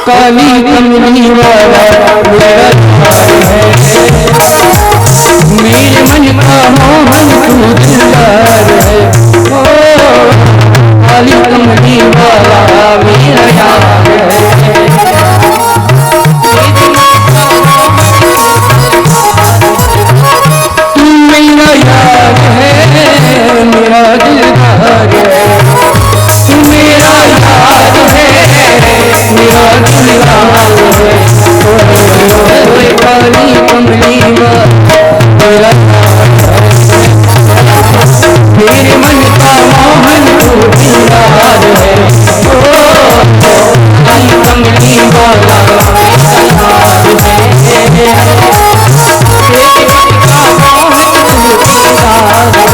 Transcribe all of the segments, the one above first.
काली कमली वाला मेरा है, मेरे मन का मोहन तू दिलदार है। ओ काली कमली वाला मेरा यार है, तू मेरा यार है, मेरा दिलदार है, तू मेरा यार है, मेरा दिलदार है। काली कमली वाला मेरे मन का मोहन तू दिलदार है। ओ काली कमली वाला मेरा यार है, मेरे मन का मोहन तू दिलदार है।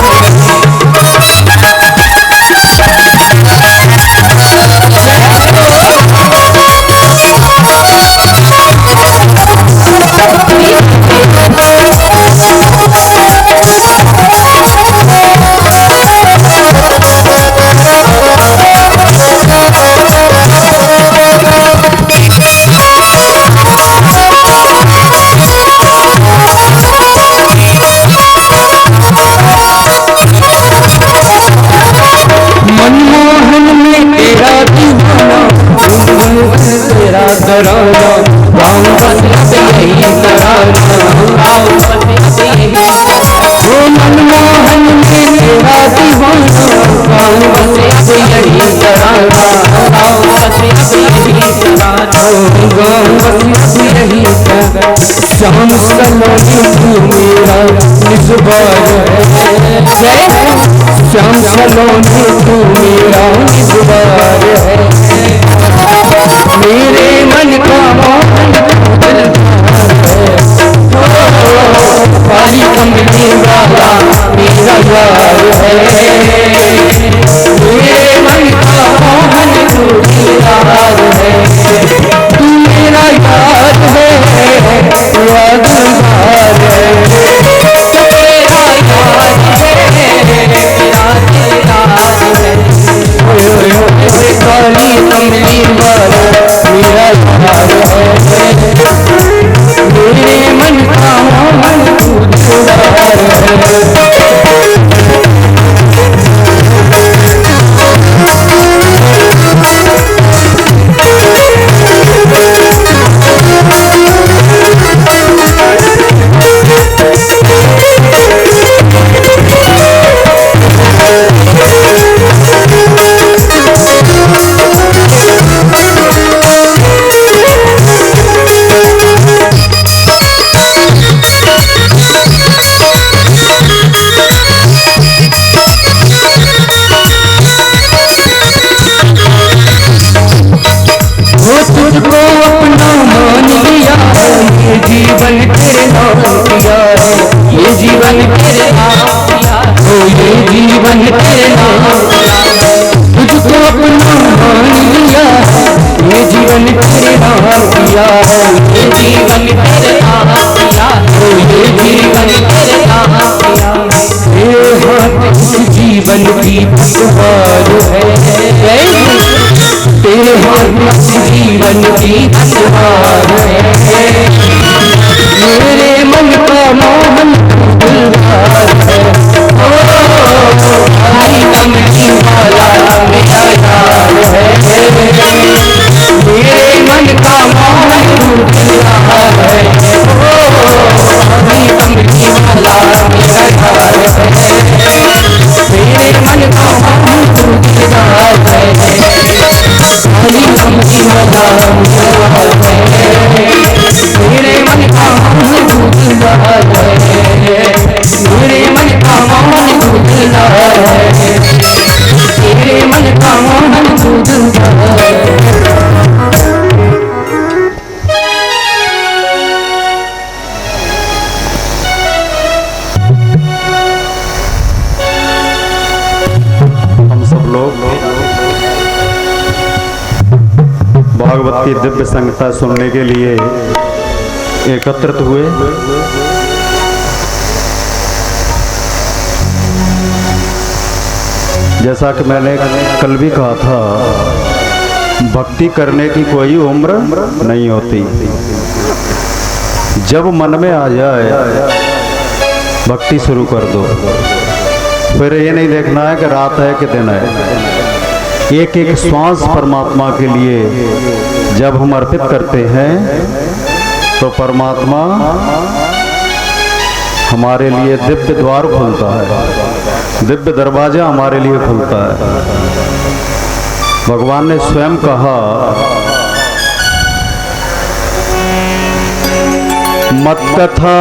मनमोहन में तेरा दीवाना, तेरा तराना, गाँव बस यही तराना, गाँव बस यही। वो मनमोहन में तेरा दीवाना, गाँव बस यही तराना, गाँव बस यही तराना, गाँव बस यही तराना। श्याम सलोनी तू मेरा निस्वार है, श्याम सलोनी तू मेरा निस्वार है, मेरे मन का मोहन दिलदार है। काली कमली वाला मेरा यार है, मेरे मन का मोहन तू दिलदार है, तू मेरा यार है, मेरा दिलदार है, तेरा यार है। काली कमली वाला मेरा यार है, मेरे मन का मोहन तू दिलदार है। तुझको अपना मान लिया है, ये जीवन तेरे नाम किया है, ये जीवन तेरे नाम किया है, ये जीवन तेरे नाम किया है। तुझको अपना मान लिया है, ये जीवन तेरे नाम किया है, ये जीवन तेरे नाम किया है, ये जीवन तेरे नाम किया है। ये हाथ जीवन की तलवार है, तेरे हाथ जीवन की तलवार है, मेरे मन का मोहन दिलदार है। ओ काली कमली वाला मेरा यार है, मेरे मन का मोहन दिलदार है। ओ काली कमली वाला मेरा यार है, मेरे मन का मोहन दिलदार है। काली कमली वाला मेरे मन का मोहन दिलदार है, मेरे मन का मोहन दिलदार है, मेरे मन का मोहन दिलदार है। हम सब लोग भागवत की दिव्य संगीता सुनने के लिए एकत्रित हुए। जैसा कि मैंने कल भी कहा था भक्ति करने की कोई उम्र नहीं होती। जब मन में आ जाए भक्ति शुरू कर दो। फिर ये नहीं देखना है कि रात है कि दिन है। एक एक श्वास परमात्मा के लिए जब हम अर्पित करते हैं तो परमात्मा हमारे लिए दिव्य द्वार खुलता है, दिव्य दरवाजा हमारे लिए खुलता है। भगवान ने स्वयं कहा, मत्कथा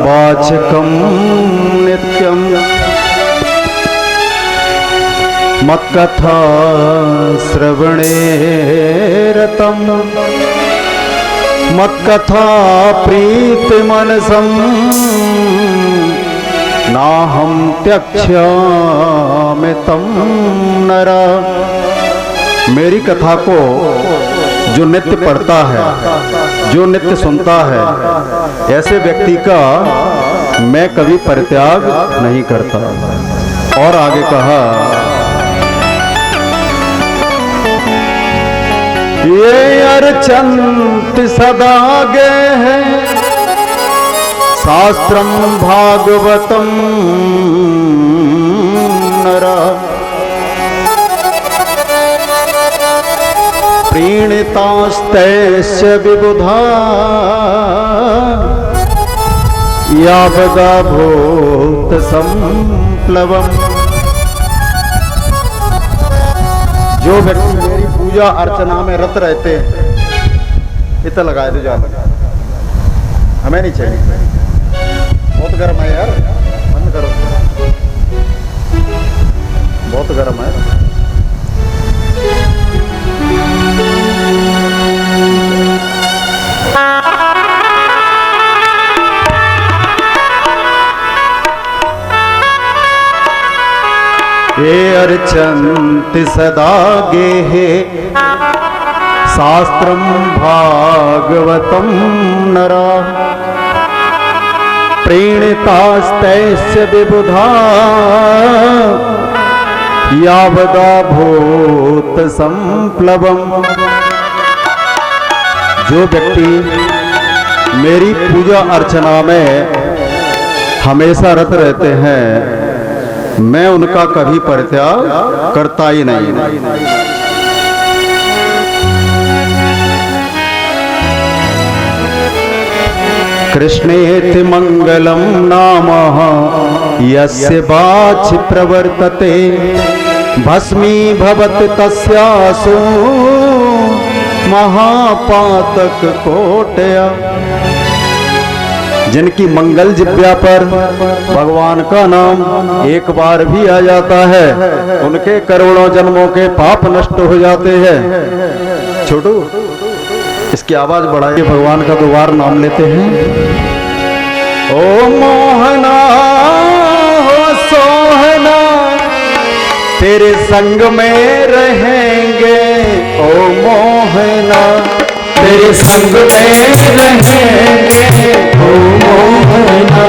वाचकम नित्यम, मत्कथा श्रवणे रतम, मत्कथा प्रीति मनसम, नाहम त्यक्ष्यामि तम नरा। मेरी कथा को जो नित्य पढ़ता है, जो नित्य सुनता है, ऐसे व्यक्ति का मैं कभी परित्याग नहीं करता। और आगे कहा, ये अर्चंत सदा गे है शास्त्रम भागवतम नरा, प्रीणितास्तैस्य विबुधा यावदा भूत संप्लवम। जो व्यक्ति मेरी पूजा अर्चना में रत रहते हैं, इतना लगाए दो जाना, हमें नहीं चाहिए। बहुत गर्म है यार, बंद करो, बहुत गर्म है। ये अर्चंत सदा गेहे शास्त्रम भागवतम नरा, प्रीणितास्तैस्य विबुधा यावदा भूत संप्लवम। जो व्यक्ति मेरी पूजा अर्चना में हमेशा रत रहते हैं, मैं उनका कभी परित्याग करता ही नहीं। कृष्णेति मंगलम नामः यस्य वाच प्रवर्तते, भस्मी भवति तस्यासु महापातक कोटया। जिनकी मंगल जिब्या पर भगवान का नाम एक बार भी आ जाता है, उनके करोड़ों जन्मों के पाप नष्ट हो जाते हैं। छोटू, इसकी आवाज बढ़ाइए, भगवान का दो बार नाम लेते हैं। ओ मोहना हो सोहना, तेरे संग में रहेंगे। ओ मोहना, तेरे संग में रहेंगे। ओ मोहना,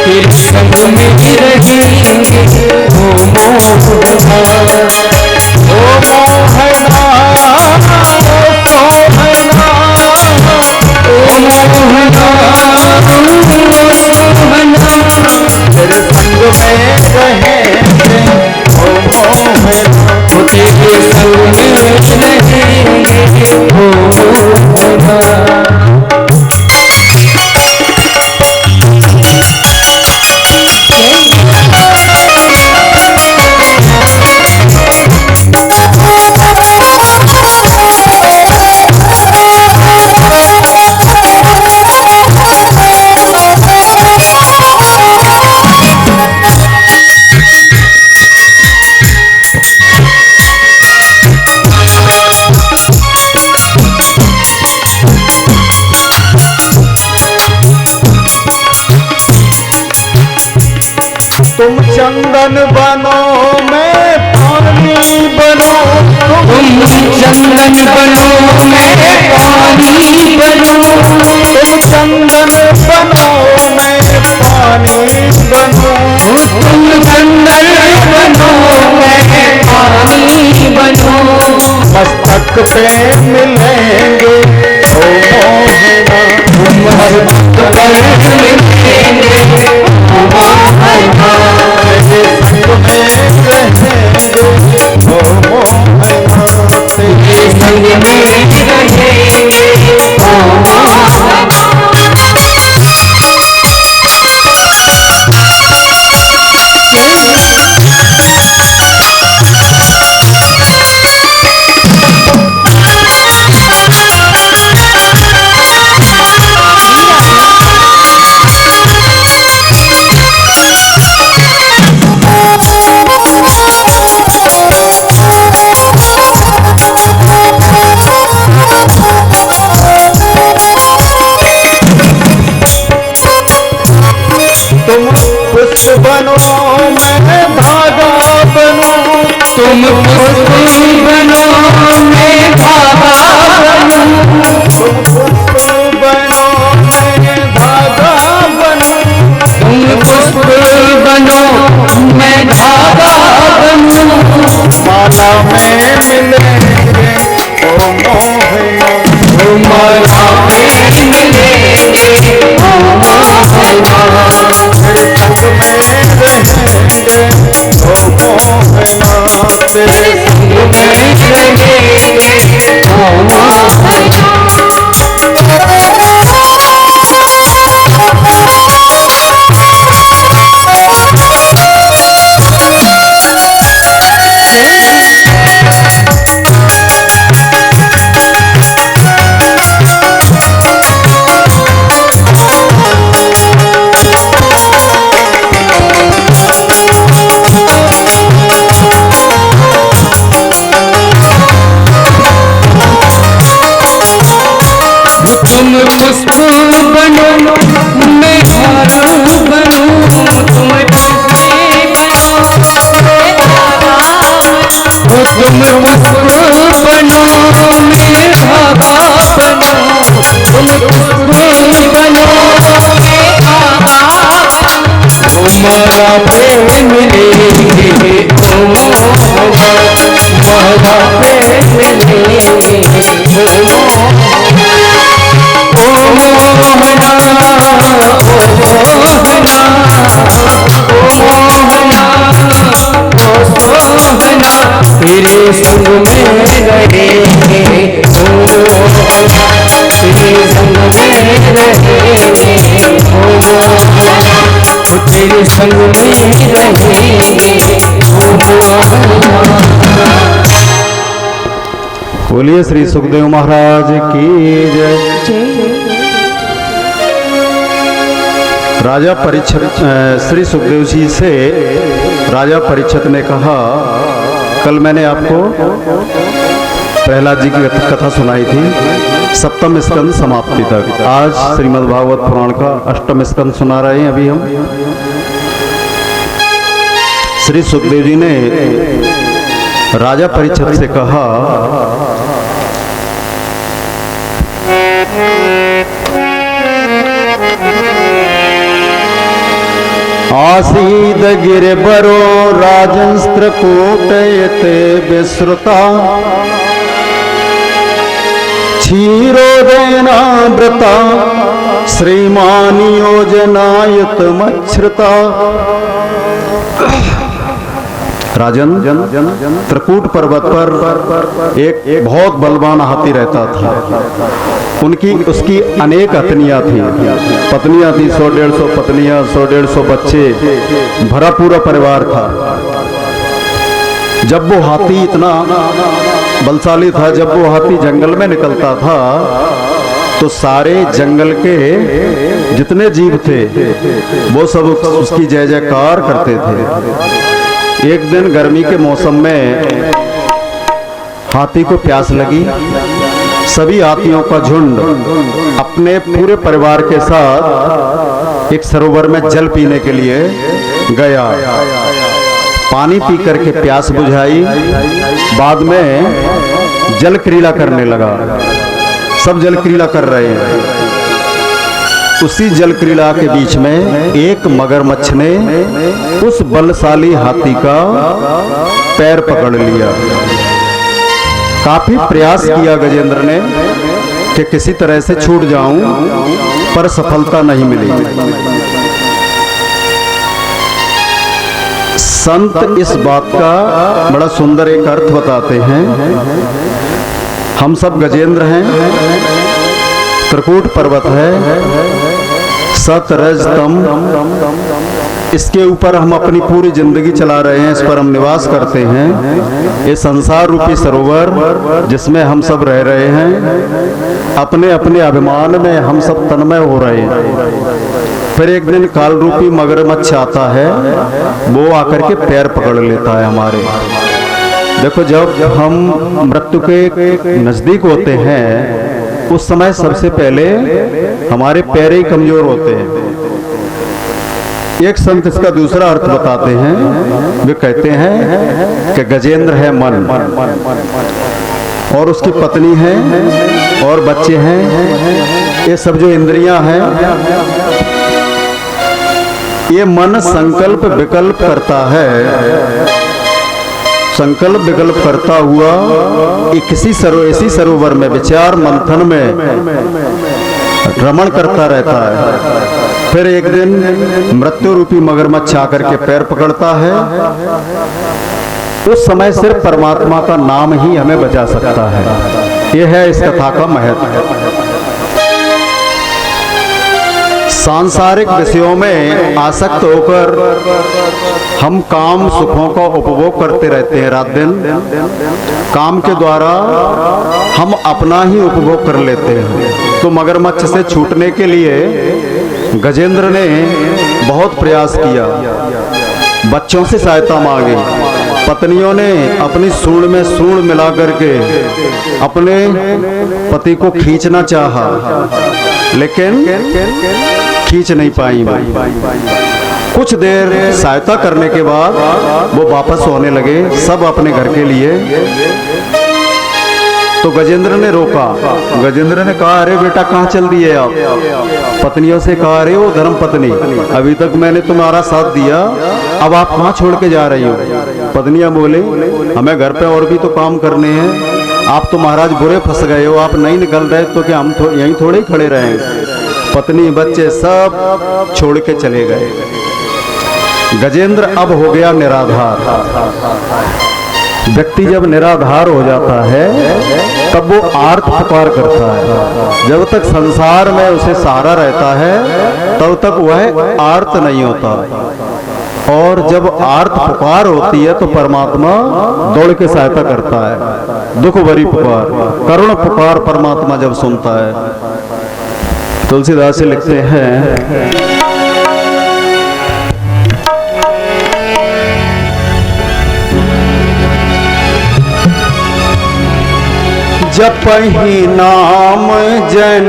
तेरे संग में रहेंगे। ओ मोहना, ओ मोहना, ओ मोहना, तेरे संग में रहेंगे। ओ मोहना, तेरे संग में रहेंगे। ओ मोहना। तुम चंदन बनो, मैं पानी बनो। तुम चंदन बनो, मैं पानी बनो। तुम चंदन बनो, मैं पानी बनो। दुख पे मिलेंगे ओ मोहना, तुम हर दुख पर मिलेंगे ओ मोहना, तेरे संग में रहेंगे ओ मोहना, तेरे संग में रहेंगे ओ मोहना। पुष्प बनो मैं धागा बनूं, तुम पुष्प बनो मैं धागा बनूं, तुम पुष्प बनो मैं धागा बनूं, तुम पुष्प बनो मैं धागा बनूं, माला में मिलेंगे ओ मोहना, ओ माला में मिलेंगे ओ मोहना, तेरे संग में रहेंगे ओ मोहना, तेरे संग में रहेंगे ओ मोहना। तुम पुष्प बनो मैं हार बनूं, तुम पुष्प बनो मैं धागा बनूं, तुम पुष्प बनो मैं धागा बनूं, तुम पुष्प बनो मैं धागा बनूं, ओ माला पे मिलेंगे ओ मोहना, माला पे मिलेंगे ओ मोहना, ओ मोहना, ओ सोहना, तेरे संग में रहेंगे ओ मोहना, तेरे संग में रहेंगे ओ मोहना, तेरे संग में रहेंगे ओ मोहना। बोलिए श्री सुखदेव महाराज की जय। राजा परीक्षित श्री सुखदेव जी से राजा परीक्षित ने कहा, कल मैंने आपको प्रहलाद जी की कथा सुनाई थी सप्तम स्कंद समाप्ति तक। आज श्रीमद् भागवत पुराण का अष्टम स्कंद सुना रहे हैं अभी हम। श्री सुखदेव जी ने राजा परीक्षित से कहा, आसीद गिरबरो राजंस्त्र कूटयते विश्रुता, क्षीरोदयनावृता श्रीमान योजनायुत मच्छ्रुता। राजन त्रिकूट पर्वत पर एक बहुत बलवान हाथी रहता था। उसकी अनेक पत्नियां थी 100-150 पत्नियां, 100-150 बच्चे, भरा पूरा परिवार था। जब वो हाथी इतना बलशाली था, जब वो हाथी जंगल में निकलता था तो सारे जंगल के जितने जीव थे वो सब उसकी जय जयकार करते थे। एक दिन गर्मी के मौसम में हाथी को प्यास लगी। सभी हाथियों का झुंड अपने पूरे परिवार के साथ एक सरोवर में जल पीने के लिए गया। पानी पी करके प्यास बुझाई, बाद में जल क्रीड़ा करने लगा। सब जल क्रीड़ा कर रहे हैं। उसी जल क्रीड़ा के बीच में एक मगरमच्छ ने उस बलशाली हाथी का पैर पकड़ लिया। काफी प्रयास किया गजेंद्र ने कि किसी तरह से छूट जाऊं, पर सफलता नहीं मिली। संत इस बात का बड़ा सुंदर एक अर्थ बताते हैं। हम सब गजेंद्र हैं, त्रिकूट पर्वत है, सत रज तम, इसके ऊपर हम अपनी पूरी जिंदगी चला रहे हैं, इस पर हम निवास करते हैं। ये संसार रूपी सरोवर जिसमें हम सब रह रहे हैं, अपने अपने अभिमान में हम सब तन्मय हो रहे हैं। फिर एक दिन काल रूपी मगरमच्छ आता है, वो आकर के पैर पकड़ लेता है हमारे। देखो, जब हम मृत्यु के नजदीक होते हैं, उस समय सबसे पहले हमारे पैर ही कमजोर होते हैं। एक संत इसका दूसरा अर्थ बताते हैं, वे कहते हैं कि गजेंद्र है मन, और उसकी पत्नी है और बच्चे हैं, ये सब जो इंद्रियां हैं, ये मन संकल्प विकल्प करता है। संकल्प विकल्प करता हुआ इसी सरोवर में विचार मंथन में भ्रमण करता रहता है। फिर एक दिन मृत्यु रूपी मगरमच्छ आकर के पैर पकड़ता है। उस समय सिर्फ परमात्मा का नाम ही हमें बचा सकता है। यह है इस कथा का महत्व। सांसारिक विषयों में आसक्त होकर हम काम सुखों का उपभोग करते रहते हैं। रात दिन काम के द्वारा हम अपना ही उपभोग कर लेते हैं। तो मगरमच्छ से छूटने के लिए गजेंद्र ने बहुत प्रयास किया, बच्चों से सहायता मांगी, पत्नियों ने अपनी सूंड में सूंड मिला करके अपने पति को खींचना चाहा, लेकिन खींच नहीं पाई। कुछ देर सहायता करने के बाद वो वापस होने लगे, सब अपने घर के लिए। तो गजेंद्र ने रोका। गजेंद्र ने कहा, अरे बेटा कहाँ चल दिए आप? पत्नियों से कहा, अरे वो धर्म पत्नी, अभी तक मैंने तुम्हारा साथ दिया, अब आप कहाँ छोड़ के जा रही हो? पत्नियां बोले, हमें घर पे और भी तो काम करने हैं, आप तो महाराज बुरे फंस गए हो, आप नहीं निकल रहे तो क्या हम यहीं थोड़े ही खड़े रहेंगे? पत्नी बच्चे सब छोड़ के चले गए। गजेंद्र अब हो गया निराधार। व्यक्ति जब निराधार हो जाता है तब वो आर्त पुकार करता है। जब तक संसार में उसे सहारा रहता है तब तक वह आर्त नहीं होता, और जब आर्त पुकार होती है तो परमात्मा दौड़ के सहायता करता है। दुख भरी पुकार, करुण पुकार परमात्मा जब सुनता है। तुलसीदास लिखते हैं, जपहि नाम जन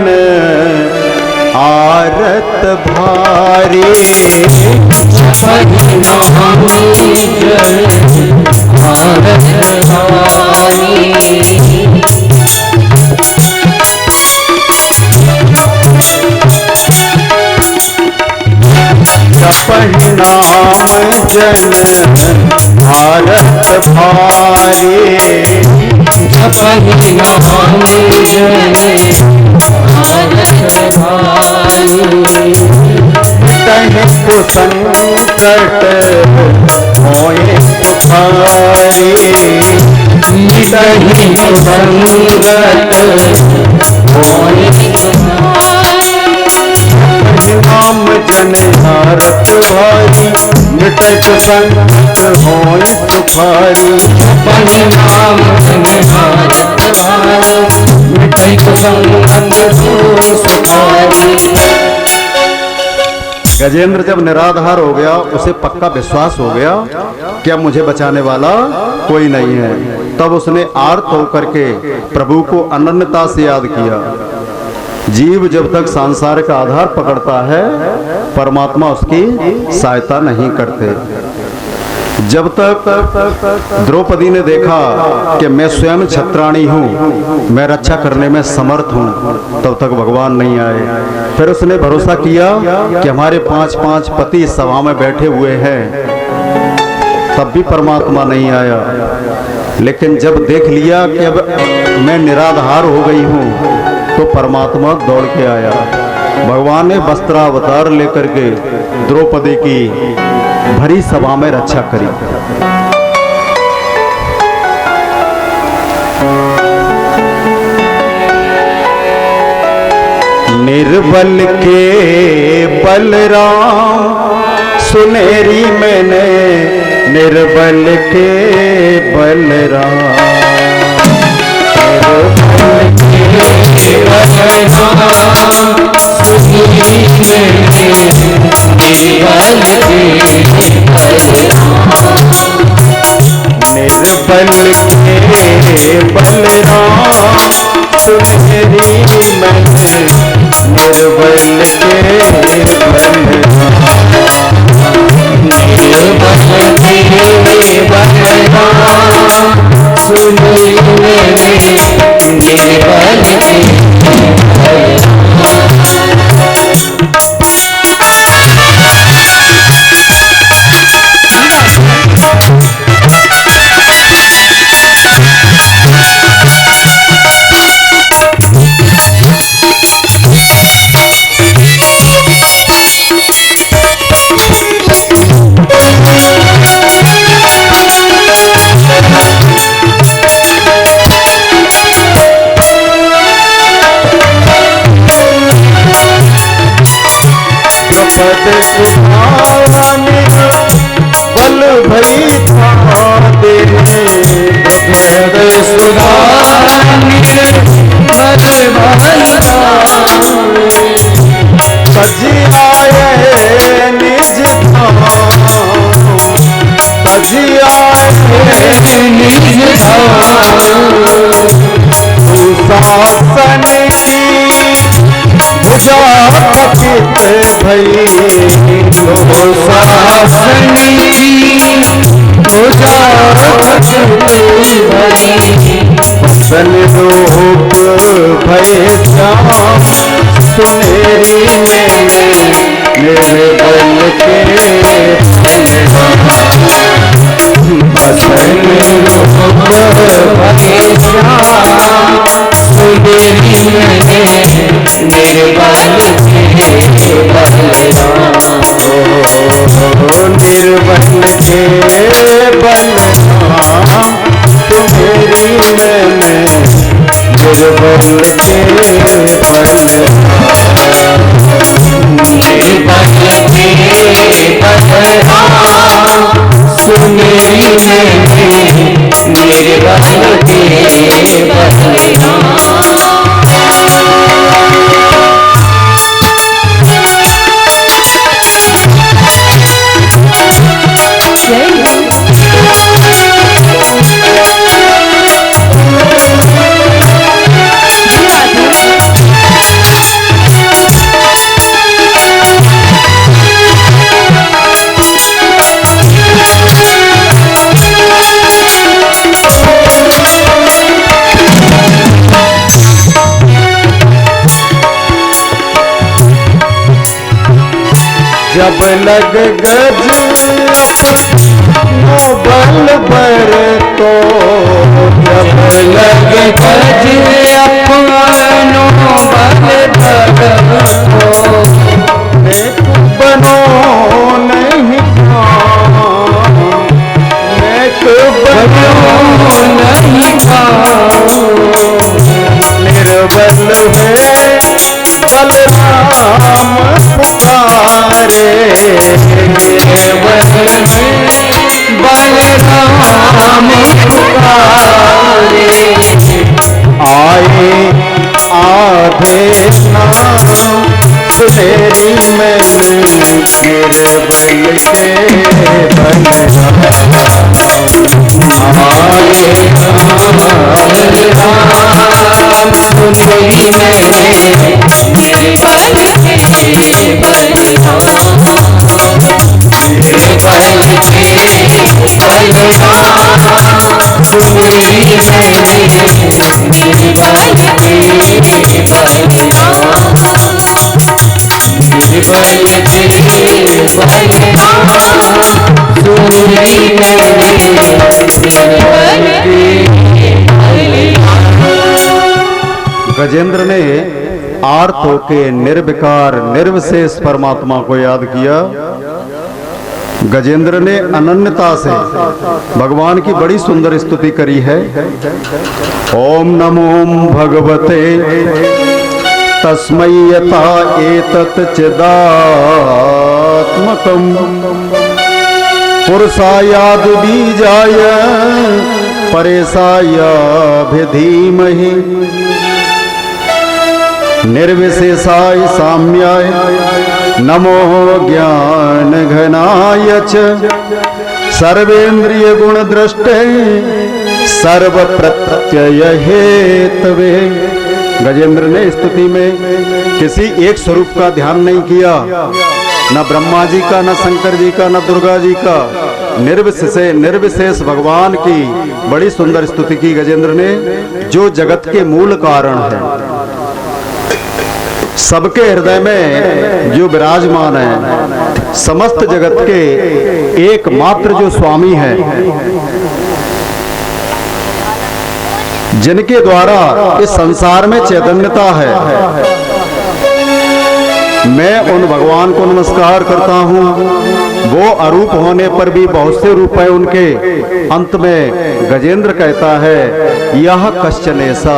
आरत भारी, जपहि नाम जन आरत भारी, जपहि नाम जन भारत भारी, जपहि नाम जन भारत भारी, मिटहि कुसंकट होए सुखारी, मिटहि कुसंकट होए सुखारी, नाम जन भारत भारी, मिटहि कुसंकट होए सुखारी, जपहि नाम जन भारत भारी, मिटहि कुसंकट होए सुखारी। गजेंद्र जब निराधार हो गया, उसे पक्का विश्वास हो गया कि अब मुझे बचाने वाला कोई नहीं है। तब उसने आर्त होकर के प्रभु को अनन्यता से याद किया। जीव जब तक संसार का आधार पकड़ता है, परमात्मा उसकी सहायता नहीं करते। जब तक द्रौपदी ने देखा कि मैं स्वयं छत्राणी हूँ, मैं रक्षा करने में समर्थ हूँ, तब तक भगवान नहीं आए। फिर उसने भरोसा किया कि हमारे 5-5 पति सभा में बैठे हुए हैं, तब भी परमात्मा नहीं आया। लेकिन जब देख लिया कि अब मैं निराधार हो गई हूँ तो परमात्मा दौड़ के आया। भगवान ने वस्त्रावतार लेकर के द्रौपदी की भरी सभा में रक्षा करी। निर्बल के बलराम सुनेरी मैंने, निर्बल के बलराम, निर्बल के बलराम सुनेरी मैंने, निर्बल के बलराम, निर्बल के बलराम सुनेरी मैंने, निर्बल के बलराम, निर्बल के बलराम सुनेरी मैंने, निर्बल के बल भई था देने, सजी आए निज धाम, सजी आए निज धाम, शासन की भुजा पतित भई, शासन की भुजा पतित भई, बसन रूप भय श्याम सुनेरी मैंने, निर्बल के बसन रूप भय श्याम सुनेरी मैंने, निर्बल के बलराम, निर्बल के बलराम सुनेरी मैंने, निर्बल के बलराम, निर्बल के बलराम सुनेरी मैंने, निर्बल के बलराम। जब लग गज अपनो बल बर तो, जब लग गज अपनो बल बर तो, एक बनो नहीं एक बनो नहीं निर्बल है बलराम पुकारे, बलराम पुकारे, आए आधे नाम सुनेरी मैंने, निर्बल के बलराम, आए बलराम सुनेरी मैंने, निर्बल के बलराम, निर्बल के बलराम सुनेरी मैंने, निर्बल के बलराम, निर्बल के बलराम सुनेरी मैंने, निर्बल के गजेंद्र ने आर्त होके निर्विकार निर्विशेष परमात्मा को याद किया। गजेंद्र ने अनन्यता से भगवान की बड़ी सुंदर स्तुति करी है। ओम नमो भगवते तस्मै यथा एतत् चिदात्मकम् पुरुषायाद बीजाय परेशायाभिधीमहि निर्विशेषाय साम्याय नमो ज्ञान घनाय च सर्वेन्द्रिय गुण दृष्टे सर्व प्रत्यय हेतवे। गजेंद्र ने स्तुति में किसी एक स्वरूप का ध्यान नहीं किया, न ब्रह्मा जी का, न शंकर जी का, न दुर्गा जी का, निर्विशेष भगवान की बड़ी सुंदर स्तुति की गजेंद्र ने, जो जगत के मूल कारण है, सबके हृदय में जो विराजमान है, समस्त जगत के एकमात्र जो स्वामी है, जिनके द्वारा इस संसार में चैतन्यता है। मैं उन भगवान को नमस्कार करता हूँ। वो अरूप होने पर भी बहुत से रूप है उनके। अंत में गजेंद्र कहता है, यह कश्चन ऐसा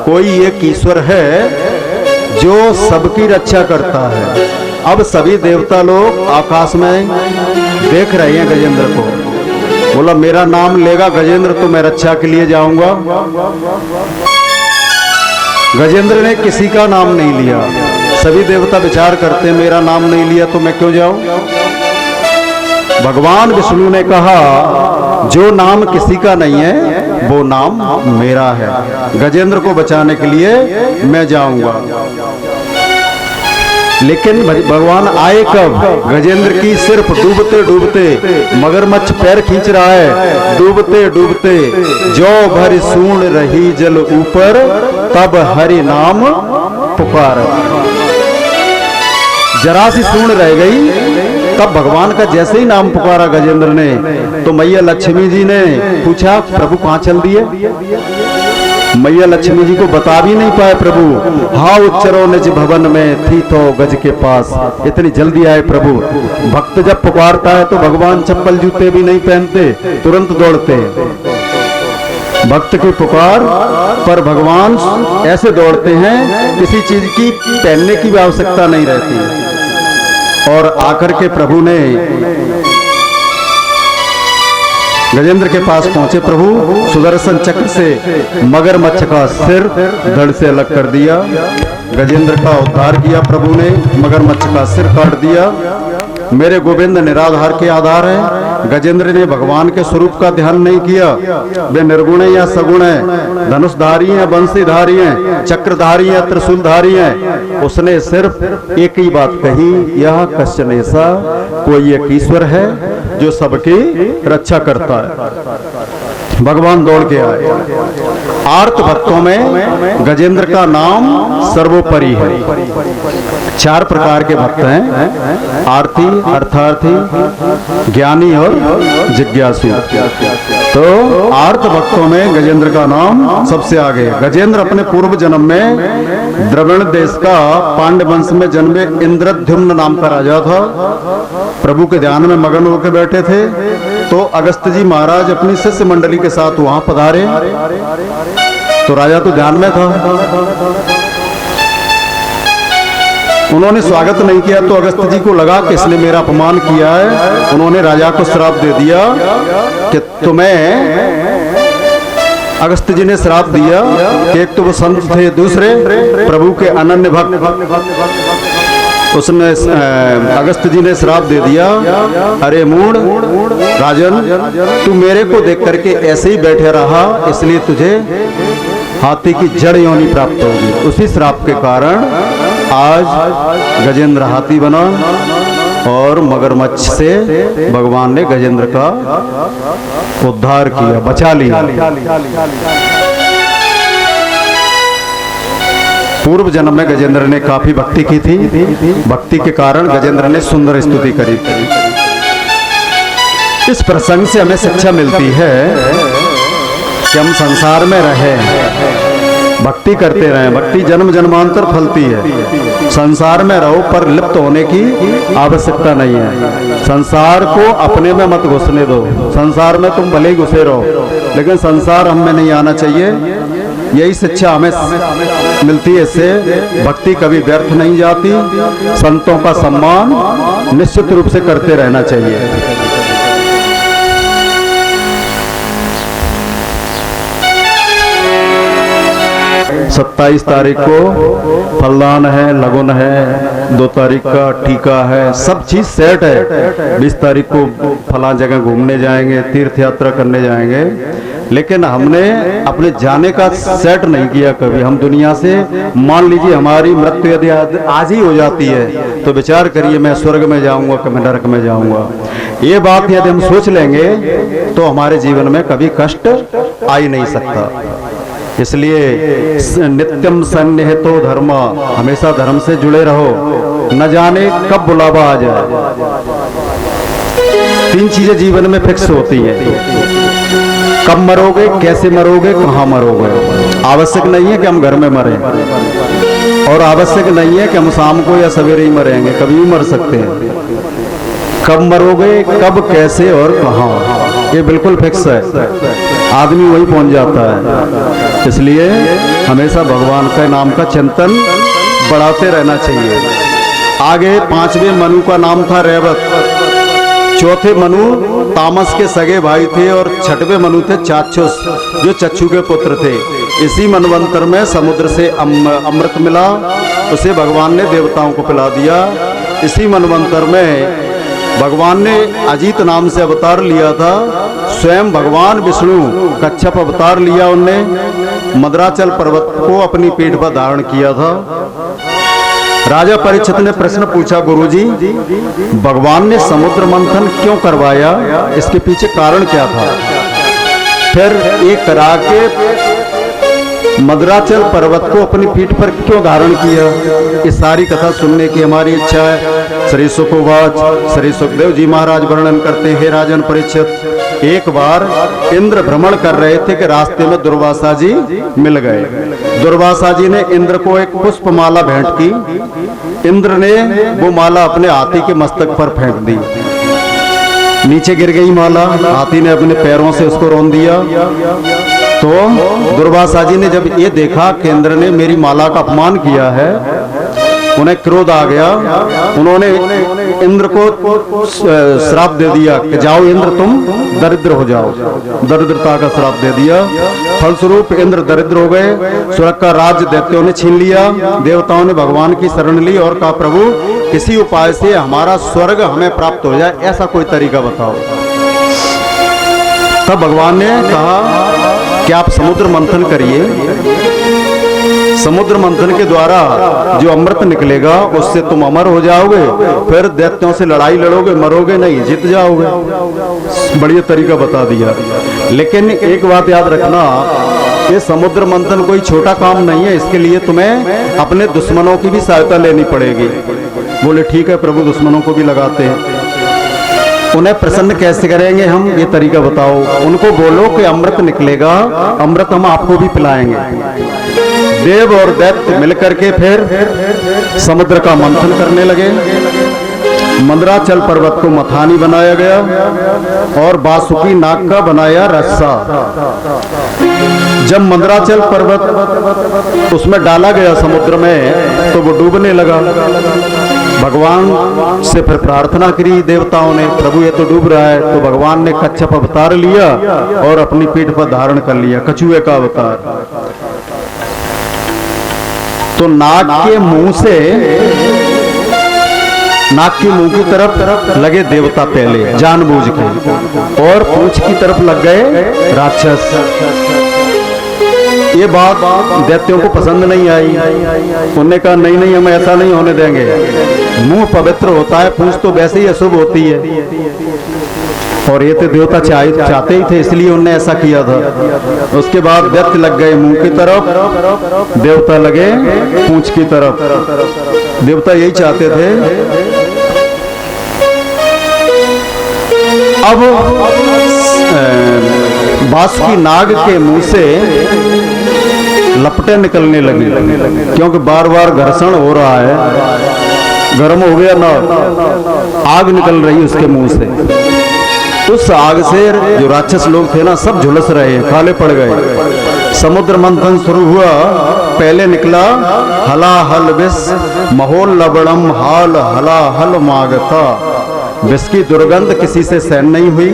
कोई एक ईश्वर है जो सबकी रक्षा करता है। अब सभी देवता लोग आकाश में देख रहे हैं गजेंद्र को। बोला मेरा नाम लेगा गजेंद्र तो मैं रक्षा के लिए जाऊंगा। गजेंद्र ने किसी का नाम नहीं लिया। सभी देवता विचार करते मेरा नाम नहीं लिया तो मैं क्यों जाऊं। भगवान विष्णु ने कहा जो नाम किसी का नहीं है वो नाम मेरा है। गजेंद्र को बचाने के लिए मैं जाऊंगा। लेकिन भगवान आए कब? गजेंद्र की सिर्फ डूबते डूबते, मगरमच्छ पैर खींच रहा है, डूबते डूबते जो भर सूंड रही जल ऊपर तब हरि नाम पुकार। जरा सी सूंड रह गई तब भगवान का जैसे ही नाम पुकारा गजेंद्र ने तो मैया लक्ष्मी जी ने पूछा प्रभु कहाँ चल दिए। मैया लक्ष्मी जी को बता भी नहीं पाए प्रभु। हाँ उच्चरो निज भवन में थी तो गज के पास, इतनी जल्दी आए प्रभु। भक्त जब पुकारता है तो भगवान चप्पल जूते भी नहीं पहनते, तुरंत दौड़ते। भक्त की पुकार पर भगवान ऐसे दौड़ते हैं किसी चीज की पहनने की भी आवश्यकता नहीं रहती। और आकर के प्रभु ने गजेंद्र के पास पहुंचे। प्रभु सुदर्शन चक्र से मगरमच्छ का सिर धड़ से अलग कर दिया। गजेंद्र का उद्धार किया प्रभु ने, मगरमच्छ का सिर काट दिया। मेरे गोविंद निराधार के आधार है। गजेंद्र ने भगवान के स्वरूप का ध्यान नहीं किया। वे निर्गुण है या सगुण है, धनुषधारी है, बंशीधारी है, चक्रधारी है, त्रिशूलधारी है। उसने सिर्फ एक ही बात कही, यह कश्चन ऐसा कोई एक ईश्वर है जो सबकी रक्षा करता है। भगवान दौड़ के आए। आर्त भक्तों में गजेंद्र का नाम सर्वोपरि है। 4 प्रकार के भक्त हैं, आरती, अर्थार्थी, ज्ञानी और जिज्ञासु। तो आर्त भक्तों में गजेंद्र का नाम सबसे आगे। गजेंद्र अपने पूर्व जन्म में द्रविड़ देश का पांड्य वंश में जन्मे इंद्रद्युम्न नाम का राजा था। प्रभु के ध्यान में मगन होकर बैठे थे तो अगस्त जी महाराज अपनी शिष्य मंडली के साथ वहां पधारे। तो राजा तो ध्यान में था, उन्होंने स्वागत नहीं किया तो अगस्त जी को लगा कि इसने मेरा अपमान किया है। उन्होंने राजा को श्राप दे दिया कि तुम्हें, अगस्त जी ने श्राप दिया कि एक तो वो संत थे, दूसरे प्रभु के अनन्य भक्त। उसने अगस्त जी ने श्राप दे दिया, अरे मूढ़ राजन, तू मेरे को देख करके ऐसे ही बैठे रहा इसलिए तुझे हाथी की जड़ योनि प्राप्त होगी। उसी श्राप के कारण आज गजेंद्र हाथी बना और मगरमच्छ से भगवान ने गजेंद्र का उद्धार किया, बचा लिया। पूर्व जन्म में गजेंद्र ने काफी भक्ति की थी। भक्ति के कारण गजेंद्र ने सुंदर स्तुति करी थी। इस प्रसंग से हमें शिक्षा मिलती है कि हम संसार में रहे भक्ति करते रहें। भक्ति जन्म जन्मांतर फलती है। संसार में रहो पर लिप्त होने की आवश्यकता नहीं है। संसार को अपने में मत घुसने दो। संसार में तुम भले ही घुसे रहो, लेकिन संसार हम में नहीं आना चाहिए। यही शिक्षा हमें मिलती है। इससे भक्ति कभी व्यर्थ नहीं जाती। संतों का सम्मान निश्चित रूप से करते रहना चाहिए। 27 तारीख को फलदान है, लगन है, 2 तारीख का टीका है, सब चीज सेट है। 20 तारीख को फला जगह घूमने जाएंगे, तीर्थ यात्रा करने जाएंगे, लेकिन हमने अपने जाने का सेट नहीं किया कभी। हम दुनिया से मान लीजिए हमारी मृत्यु यदि आज ही हो जाती है तो विचार करिए मैं स्वर्ग में जाऊंगा कि मैं नरक में जाऊंगा। ये बात यदि हम सोच लेंगे तो हमारे जीवन में कभी कष्ट आ ही नहीं सकता। इसलिए नित्यम सन्निहितो धर्म, हमेशा धर्म से जुड़े रहो, न जाने कब बुलावा आ जाए। 3 चीजें जीवन में फिक्स होती हैं। कब मरोगे, कैसे मरोगे, कहाँ मरोगे। आवश्यक नहीं है कि हम घर में मरें, और आवश्यक नहीं है कि हम शाम को या सवेरे ही मरेंगे, कभी भी मर सकते हैं। कब मरोगे, कब, कैसे और कहाँ, ये बिल्कुल फिक्स है। आदमी वही पहुंच जाता है। इसलिए हमेशा भगवान के नाम का चिंतन बढ़ाते रहना चाहिए। आगे 5वें मनु का नाम था रेवत, 4थे मनु तामस के सगे भाई थे, और 6वें मनु थे चाक्षुष, जो चक्षु के पुत्र थे। इसी मनवंतर में समुद्र से अमृत मिला, उसे भगवान ने देवताओं को पिला दिया। इसी मनवंतर में भगवान ने अजीत नाम से अवतार लिया था। स्वयं भगवान विष्णु कच्छप अवतार लिया, उनने मद्राचल पर्वत को अपनी पीठ पर धारण किया था। राजा परीक्षित ने प्रश्न पूछा, गुरुजी भगवान ने समुद्र मंथन क्यों करवाया, इसके पीछे कारण क्या था। फिर एक करा के मद्राचल पर्वत को अपनी पीठ पर क्यों धारण किया, ये सारी कथा सुनने की हमारी इच्छा है। श्री सुखवाच, श्री सुखदेव जी महाराज वर्णन करते हैं, हे राजन परीक्षित, एक बार इंद्र भ्रमण कर रहे थे कि रास्ते में दुर्वासा जी मिल गए। दुर्वासा जी ने इंद्र को एक पुष्प माला भेंट की। इंद्र ने वो माला अपने हाथी के मस्तक पर फेंक दी, नीचे गिर गई माला। हाथी ने अपने पैरों से उसको रौंद दिया। तो दुर्वासा जी ने जब ये देखा कि इंद्र ने मेरी माला का अपमान किया है, उन्हें क्रोध आ गया। उन्होंने इंद्र को श्राप दे दिया कि जाओ इंद्र तुम दरिद्र हो जाओ, दरिद्रता का श्राप दे दिया। फलस्वरूप इंद्र दरिद्र हो गए। स्वर्ग का राज्य दैत्यों ने छीन लिया। देवताओं ने भगवान की शरण ली और कहा, प्रभु किसी उपाय से हमारा स्वर्ग हमें प्राप्त हो जाए, ऐसा कोई तरीका बताओ। तब भगवान ने कहा कि आप समुद्र मंथन करिए। समुद्र मंथन के द्वारा जो अमृत निकलेगा उससे तुम अमर हो जाओगे, फिर दैत्यों से लड़ाई लड़ोगे, मरोगे नहीं, जीत जाओगे। बढ़िया तरीका बता दिया। लेकिन एक बात याद रखना, ये समुद्र मंथन कोई छोटा काम नहीं है। इसके लिए तुम्हें अपने दुश्मनों की भी सहायता लेनी पड़ेगी। बोले ठीक है प्रभु, दुश्मनों को भी लगाते हैं। उन्हें प्रसन्न कैसे करेंगे हम, ये तरीका बताओ। उनको बोलो कि अमृत निकलेगा, अमृत हम आपको भी पिलाएंगे। देव और दैत्य मिलकर के फिर समुद्र का मंथन करने लगे। मंदराचल पर्वत को मथानी बनाया गया और बासुकी नाग का बनाया रस्सा। जब मंदराचल पर्वत उसमें डाला गया समुद्र में तो वो डूबने लगा। भगवान से फिर प्रार्थना करी देवताओं ने, प्रभु ये तो डूब रहा है। तो भगवान ने कच्छप अवतार लिया और अपनी पीठ पर धारण कर लिया, कछुए का अवतार। तो नाग के मुंह की तरफ लगे देवता पहले जानबूझ के, और पूंछ की तरफ लग गए राक्षस। ये बात दैत्यों को पसंद नहीं आई। उन्होंने कहा नहीं नहीं, हम ऐसा नहीं होने देंगे। मुंह पवित्र होता है, पूंछ तो वैसे ही अशुभ होती है, और ये तो देवता चाहते ही थे, इसलिए उन्होंने ऐसा किया था। उसके बाद दैत्य लग गए मुंह की तरफ, देवता लगे पूंछ की तरफ। देवता यही चाहते थे। अब बासुकी नाग के मुंह से लपटें निकलने लगी, क्योंकि बार बार घर्षण हो रहा है। गर्म हो गया ना, आग निकल रही उसके मुंह से। उस आग से जो राक्षस लोग थे ना, सब झुलस रहे, काले पड़ गए। समुद्र मंथन शुरू हुआ। पहले निकला हलाहल विष महोल लवणम हाल हलाहल मागता। विष की दुर्गंध किसी से सहन नहीं हुई,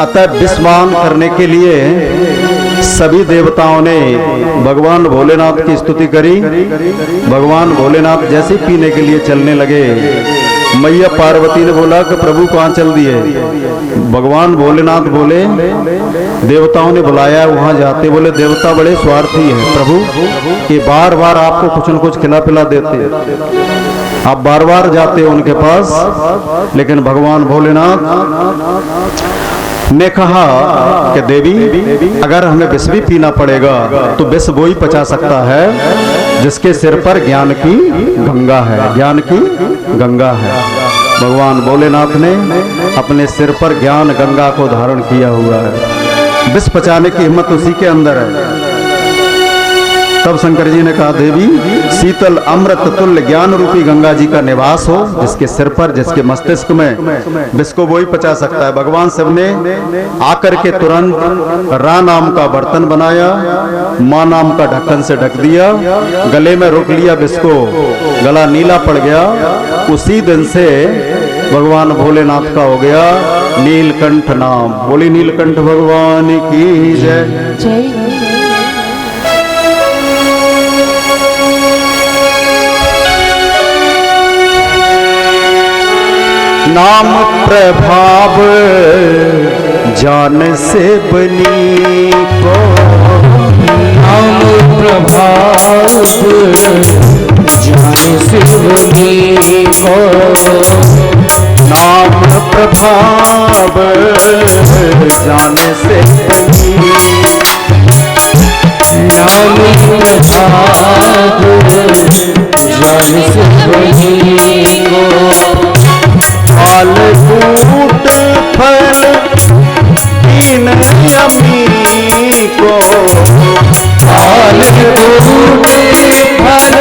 अतः विषपान करने के लिए सभी देवताओं ने भगवान भोलेनाथ की स्तुति करी। भगवान भोलेनाथ जैसे पीने के लिए चलने लगे, मैया पार्वती ने बोला कि प्रभु कहाँ चल दिए? भगवान भोलेनाथ बोले, देवताओं ने बुलाया, वहां जाते। बोले देवता बड़े स्वार्थी हैं प्रभु, कि बार बार आपको कुछ न कुछ खिला पिला देते, आप बार बार जाते हो उनके पास। लेकिन भगवान भोलेनाथ ने कहा कि देवी, अगर हमें विष भी पीना पड़ेगा तो विष वो ही पचा सकता है जिसके सिर पर ज्ञान की गंगा है, ज्ञान की गंगा है। भगवान भोलेनाथ ने अपने सिर पर ज्ञान गंगा को धारण किया हुआ है, विष पचाने की हिम्मत उसी के अंदर है। तब शंकर जी ने कहा, देवी शीतल अमृत तुल्य ज्ञान रूपी गंगा जी का निवास हो, जिसके सिर पर, जिसके मस्तिष्क में विष को वो ही पचा सकता है। भगवान शिव ने आकर के तुरंत रा नाम का बर्तन बनाया, माँ नाम का ढक्कन से ढक दिया, गले में रोक लिया विष को, गला नीला पड़ गया। उसी दिन से भगवान भोलेनाथ का हो गया नीलकंठ नाम। बोली नीलकंठ भगवान की जय जय। नाम प्रभाव जान से बनी को, नाम प्रभाव जान से बनी को, नाम प्रभाव जान से बनी, नाम प्रभाव जान से बनी को। फल फूट फल तीन यमी को, फल फूट फल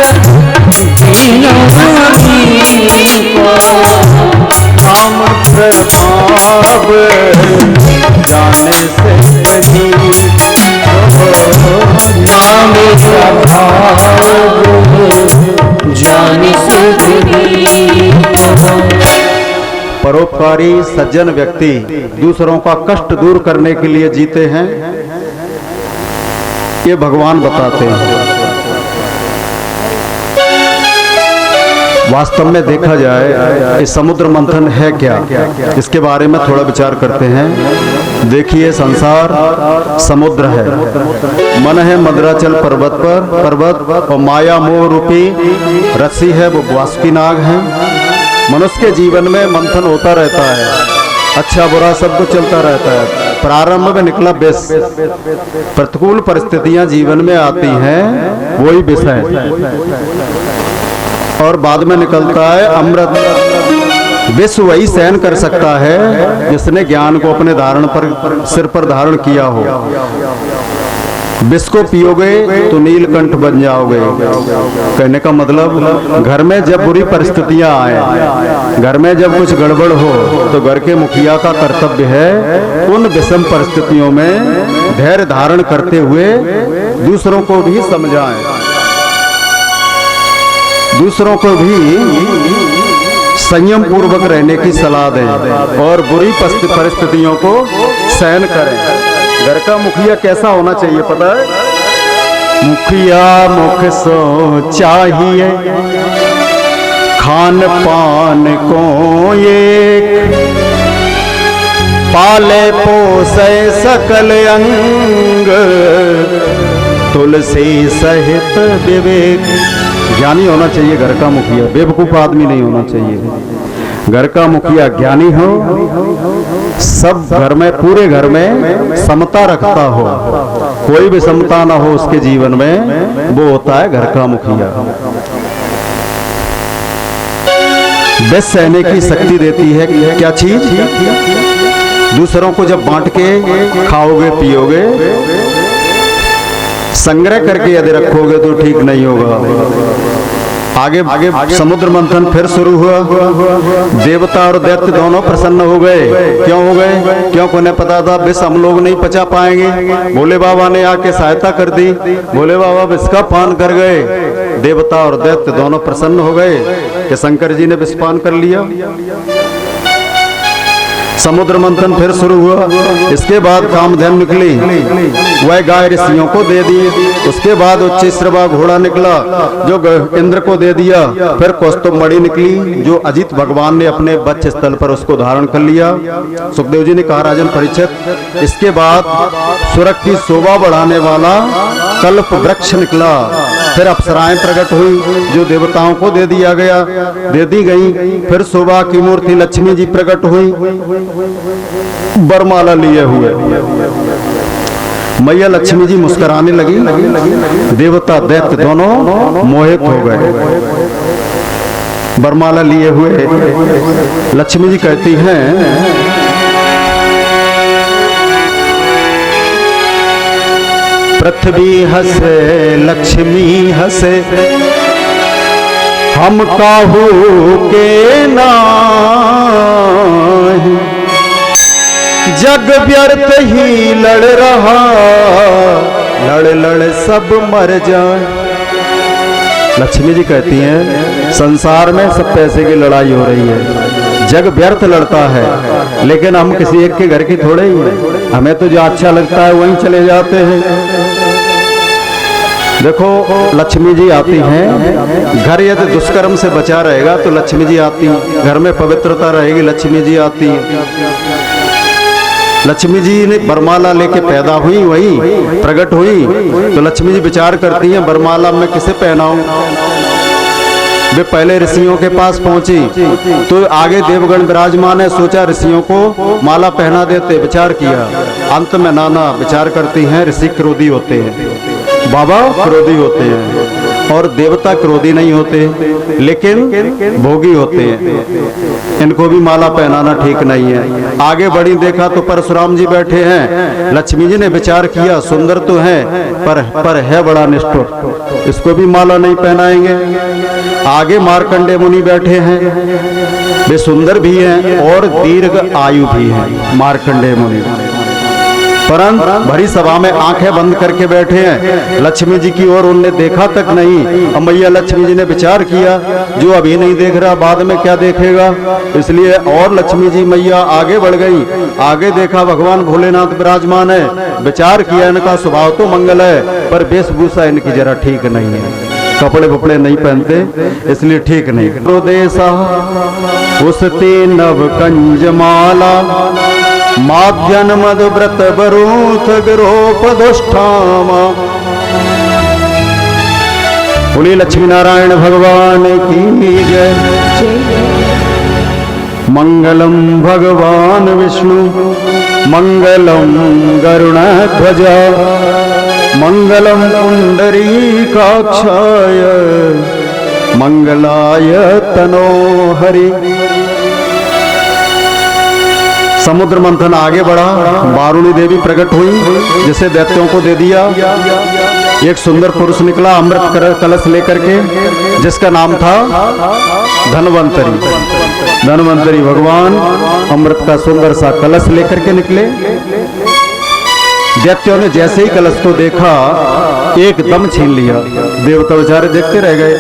तीन यमी को, नाम प्रभाव जाने से बनी, नाम प्रभाव जाने से बनी। परोपकारी सज्जन व्यक्ति दूसरों का कष्ट दूर करने के लिए जीते हैं, ये भगवान बताते हैं। वास्तव में देखा जाए ये समुद्र मंथन है क्या, इसके बारे में थोड़ा विचार करते हैं। देखिए संसार समुद्र है, मन है मद्राचल पर्वत पर, पर्वत और माया मोह रूपी रस्सी है, वो वासुकी नाग है। मनुष्य के जीवन में मंथन होता रहता है, अच्छा बुरा सब कुछ चलता रहता है। प्रारंभ में निकला विष, प्रतिकूल परिस्थितियां जीवन में आती हैं, वही विष है, और बाद में निकलता है अमृत। विष वही सहन कर सकता है जिसने ज्ञान को अपने धारण पर, सिर पर धारण किया हो। विष को पियोगे तो नीलकंठ बन जाओगे। कहने का मतलब, घर में जब बुरी परिस्थितियां आए, घर में जब कुछ गड़बड़ हो, तो घर के मुखिया का कर्तव्य है उन विषम परिस्थितियों में धैर्य धारण करते हुए दूसरों को भी समझाएं, दूसरों को भी संयम पूर्वक रहने की सलाह दें और बुरी परिस्थितियों को सहन करें। घर का मुखिया कैसा होना चाहिए पता है? मुखिया मुख सो चाहिए, खान पान को एक, पाले पोसे सकल अंग, तुलसी सहित विवेक। ज्ञानी होना चाहिए घर का मुखिया, बेवकूफ आदमी नहीं होना चाहिए। घर का मुखिया ज्ञानी हो, सब घर में, पूरे घर में समता रखता हो, कोई भी समता ना हो उसके जीवन में, वो होता है घर का मुखिया। विष सहने की शक्ति देती है क्या चीज? दूसरों को जब बांट के खाओगे पियोगे संग्रह करके यदि रखोगे तो ठीक नहीं होगा। आगे समुद्र मंथन फिर शुरू हुआ। देवता और दैत्य दोनों प्रसन्न हो गए। क्यों हो गए? क्योंकि उन्हें पता था विष हम लोग नहीं पचा पाएंगे। भोले बाबा ने आके सहायता कर दी। भोले बाबा विष का पान कर गए। देवता और दैत्य दोनों प्रसन्न हो गए कि शंकर जी ने विष पान कर लिया। समुद्र मंथन फिर शुरू हुआ। इसके बाद कामधेनु निकली, वह गाय ऋषियों को दे दी। उसके बाद उच्चैश्रवा घोड़ा निकला जो इंद्र को दे दिया। फिर कौस्तुभ मणि निकली जो अजित भगवान ने अपने वक्ष स्थल पर उसको धारण कर लिया। सुखदेव जी ने कहा राजन परीक्षित, इसके बाद स्वर्ग की शोभा बढ़ाने वाला कल्प वृक्ष निकला। फिर अप्सराएं प्रकट हुई जो देवताओं को दे दिया गया, दे दी गई। फिर शोभा की मूर्ति लक्ष्मी जी प्रकट हुई बरमाला लिए हुए। मैया लक्ष्मी जी मुस्कुराने लगी। देवता दैत्य दोनों मोहित हो गए। बरमाला लिए हुए लक्ष्मी जी कहती हैं, पृथ्वी हंसे लक्ष्मी हंसे, हम काहू के नाही, जग व्यर्थ ही लड़ रहा, लड़ लड़ सब मर जाए। लक्ष्मी जी कहती हैं संसार में सब पैसे की लड़ाई हो रही है, जग व्यर्थ लड़ता है, लेकिन हम किसी एक के घर की थोड़े ही हैं। हमें तो जो अच्छा लगता है वहीं चले जाते हैं। देखो लक्ष्मी जी आती हैं, घर यदि दुष्कर्म से बचा रहेगा तो लक्ष्मी जी आती, घर में पवित्रता रहेगी लक्ष्मी जी आती। लक्ष्मी जी ने बरमाला लेके पैदा हुई, वही प्रकट हुई, तो लक्ष्मी जी विचार करती हैं बरमाला मैं किसे पहनाऊं। वे पहले ऋषियों के पास पहुंची तो आगे देवगण विराजमान है, सोचा ऋषियों को माला पहना देते, विचार किया, अंत में नाना विचार करती हैं ऋषि क्रोधी होते हैं, बाबा क्रोधी होते हैं और देवता क्रोधी नहीं होते लेकिन भोगी होते हैं। इनको भी माला पहनाना ठीक नहीं है। आगे बढ़ी देखा तो परशुराम जी बैठे हैं। लक्ष्मी जी ने विचार किया सुंदर तो है पर है बड़ा निष्ठुर, इसको भी माला नहीं पहनाएंगे। आगे मार्कंडे मुनि बैठे हैं, वे सुंदर भी हैं और दीर्घ आयु भी हैं मार्कंडे मुनि, परंतु भरी सभा में आंखें बंद करके बैठे हैं। लक्ष्मी जी की ओर उनने देखा तक नहीं। अब मैया लक्ष्मी जी ने विचार किया जो अभी नहीं देख रहा बाद में क्या देखेगा, इसलिए और लक्ष्मी जी मैया आगे बढ़ गई। आगे देखा भगवान भोलेनाथ विराजमान है, विचार किया इनका स्वभाव तो मंगल है पर वेशभूषा इनकी जरा ठीक नहीं है, कपड़े वपड़े नहीं पहनते इसलिए ठीक नहीं। प्रोदेशा उसते नव कंज माला, माध्यन मद व्रत बरूथ गिरोपदुष्ठामा। बोलिए लक्ष्मी नारायण भगवान की जय। मंगलम भगवान विष्णु, मंगलम गरुणध्वजा, मंगलम पुंडरीकाक्षाय, मंगलाय तनो हरि। समुद्र मंथन आगे बढ़ा, वारुणी देवी प्रकट हुई जिसे दैत्यों को दे दिया। एक सुंदर पुरुष निकला अमृत कलश लेकर के, जिसका नाम था धनवंतरी। धनवंतरी भगवान अमृत का सुंदर सा कलश लेकर के निकले। दैत्यों ने जैसे ही कलश को देखा एकदम छीन लिया। देवता बेचारे देखते रह गए।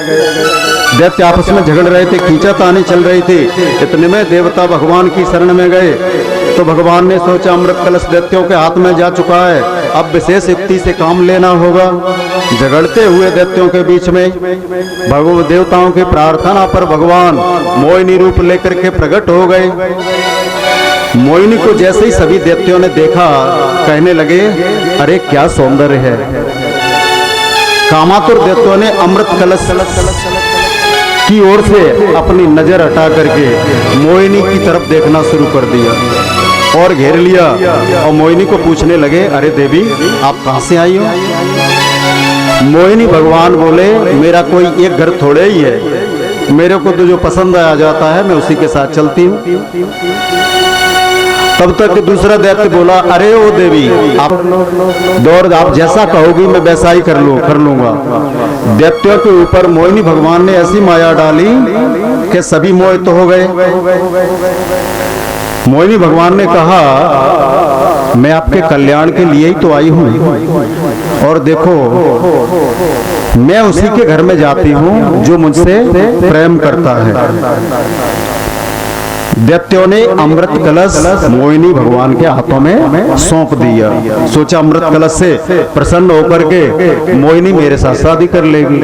दैत्य आपस में झगड़ रहे थे, खींचातानी चल रही थी। इतने में देवता भगवान की शरण में गए तो भगवान ने सोचा अमृत कलश दैत्यों के हाथ में जा चुका है, अब विशेष युक्ति से काम लेना होगा। झगड़ते हुए दैत्यों के बीच में भगवान देवताओं की प्रार्थना पर भगवान मोहिनी रूप लेकर के प्रकट हो गए। मोहिनी को जैसे ही सभी दैत्यों ने देखा कहने लगे अरे क्या सौंदर्य है। कामातुर दैत्यों ने अमृत कलश की ओर से अपनी नजर हटा करके मोहिनी की तरफ देखना शुरू कर दिया और घेर लिया और मोहिनी को पूछने लगे अरे देवी आप कहां से आई हो। मोहिनी भगवान बोले मेरा कोई एक घर थोड़े ही है, मेरे को तो जो पसंद आ जाता है मैं उसी के साथ चलती हूँ। तब तक दूसरा दैत्य बोला, अरे ओ देवी, आप दौड़, आप जैसा कहोगी मैं वैसा ही कर लूंगा। दैत्यों के ऊपर मोहिनी भगवान ने ऐसी माया डाली कि सभी मोहित हो गए। मोहिनी भगवान ने कहा, मैं आपके कल्याण के लिए ही तो आई हूँ, और देखो मैं उसी के घर में जाती हूँ जो मुझसे प्रेम करता है। दैत्यों ने अमृत कलश मोहिनी भगवान के हाथों में सौंप दिया। सोचा अमृत कलश से प्रसन्न होकर के मोहिनी मेरे साथ शादी कर लेगी।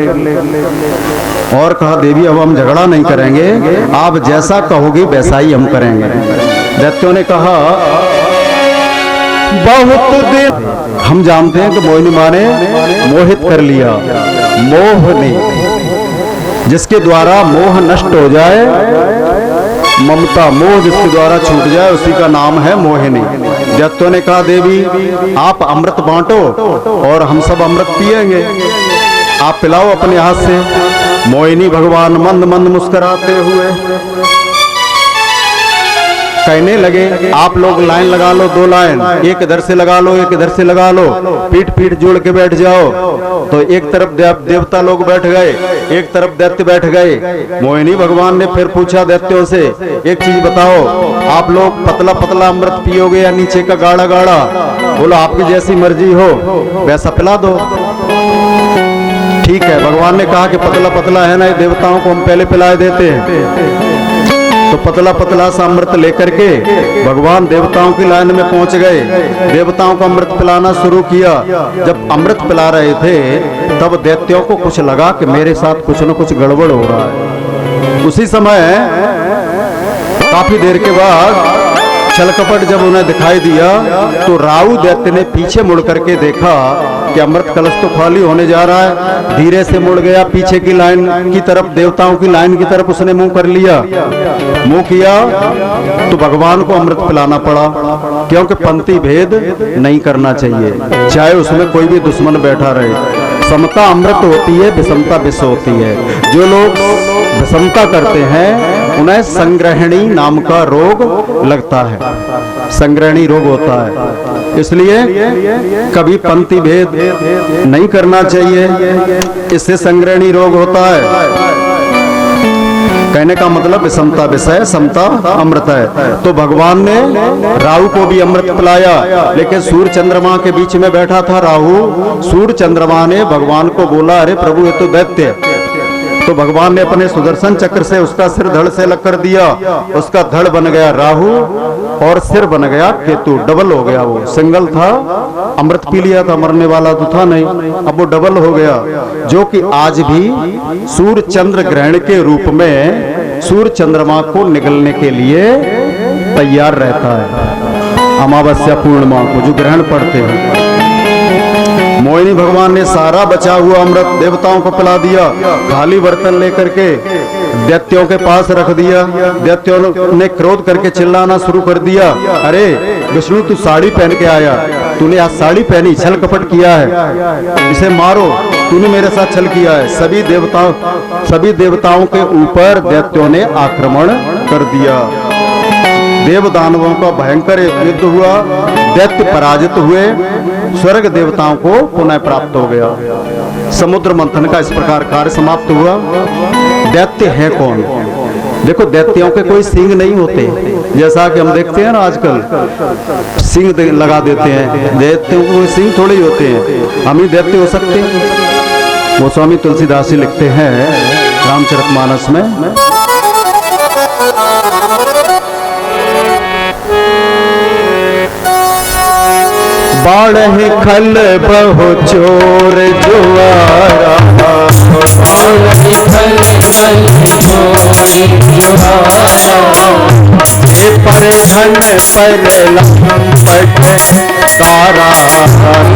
और कहा, देवी अब हम झगड़ा नहीं करेंगे, आप जैसा कहोगे वैसा ही हम करेंगे। दैत्यों ने कहा, बहुत दिन हम जानते हैं कि मोहिनी माँ ने मोहित कर लिया। मोह ने, जिसके द्वारा मोह नष्ट हो जाए, ममता मोह जिसके द्वारा छूट जाए, उसी का नाम है मोहिनी। दैत्यों ने कहा, देवी आप अमृत बांटो और हम सब अमृत पिएंगे, आप पिलाओ अपने हाथ से। मोहिनी भगवान मंद मंद मुस्कुराते हुए कहने लगे, आप लोग लाइन लगा लो, 2 लाइन, एक इधर से लगा लो, एक इधर से लगा लो, पीठ पीठ जोड़ के बैठ जाओ। तो एक तरफ देवता लोग बैठ गए, एक तरफ दैत्य बैठ गए। मोहिनी भगवान ने फिर पूछा दैत्यों से, एक चीज बताओ, आप लोग पतला पतला अमृत पियोगे या नीचे का गाढ़ा गाढ़ा? बोलो आपकी जैसी मर्जी हो वैसा पिला दो। ठीक है, भगवान ने कहा कि पतला पतला है ना, ये देवताओं को हम पहले पिला देते हैं। तो पतला पतला सा अमृत लेकर के भगवान देवताओं की लाइन में पहुंच गए। देवताओं को अमृत पिलाना शुरू किया। जब अमृत पिला रहे थे तब दैत्यों को कुछ लगा कि मेरे साथ कुछ न कुछ गड़बड़ हो रहा है। उसी समय काफी देर के बाद छलकपट जब उन्हें दिखाई दिया तो राहु दैत्य ने पीछे मुड़ करके देखा कि अमृत कलश तो खाली होने जा रहा है। धीरे से मुड़ गया पीछे की लाइन की तरफ, देवताओं की लाइन की तरफ उसने मुंह कर लिया। मुंह किया तो भगवान को अमृत पिलाना पड़ा, क्योंकि पंक्ति भेद नहीं करना चाहिए, चाहे उसमें कोई भी दुश्मन बैठा रहे। समता अमृत होती है, विषमता विष होती है। जो लोग विषमता करते हैं उन्हें संग्रहणी नाम का रोग लगता है, संग्रहणी रोग होता है। इसलिए कभी पंक्ति भेद नहीं करना चाहिए, इससे संग्रहणी रोग होता है। कहने का मतलब विषमता विषय, समता अमृत है। तो भगवान ने राहु को भी अमृत पिलाया, लेकिन सूर्य चंद्रमा के बीच में बैठा था राहु। सूर्य चंद्रमा ने भगवान को बोला, अरे प्रभु ये तो दैत्य। तो भगवान ने अपने सुदर्शन चक्र से उसका सिर धड़ से अलग कर दिया। उसका धड़ बन गया राहु और सिर बन गया केतु, डबल हो गया। वो सिंगल था, अमृत पी लिया था, मरने वाला तो था नहीं, अब वो डबल हो गया। जो कि आज भी सूर्य चंद्र ग्रहण के रूप में सूर्य चंद्रमा को निगलने के लिए तैयार रहता है। अमावस्या पूर्णिमा को जो ग्रहण पड़ते हैं, मोहिनी भगवान ने सारा बचा हुआ अमृत देवताओं को पिला दिया। खाली बर्तन लेकर के दैत्यों के पास रख दिया। दैत्यों ने क्रोध करके चिल्लाना शुरू कर दिया, अरे विष्णु तू साड़ी पहन के आया, तूने आज साड़ी पहनी, छल कपट किया है, इसे मारो, तूने मेरे साथ छल किया है। सभी देवताओं के ऊपर दैत्यों ने आक्रमण कर दिया। देव दानवों का भयंकर युद्ध हुआ, दैत्य पराजित हुए, स्वर्ग देवताओं को पुनः प्राप्त हो गया। समुद्र मंथन का इस प्रकार कार्य समाप्त हुआ। दैत्य है कौन? देखो दैत्यों के कोई सिंग नहीं होते, जैसा कि हम देखते हैं ना आजकल सिंग लगा देते हैं। दैत्यों को सिंग थोड़े ही होते हैं, हम ही दैत्य हो सकते हैं। वो स्वामी तुलसीदास जी लिखते हैं रामचरितमानस में, बाढ़ खल बहु चोर जुआरा, पर धन पर लंपट तारा,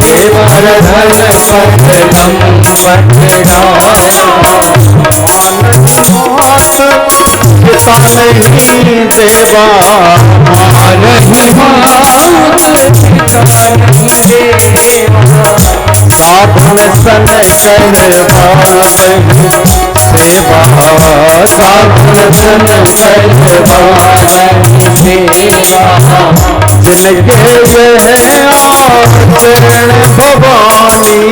पर धन पर लंपट पिता नहीं देवा, साधन सन कहवा सेवा, साधन सन कहवा सेवा। जिनके ये है आचरण भवानी,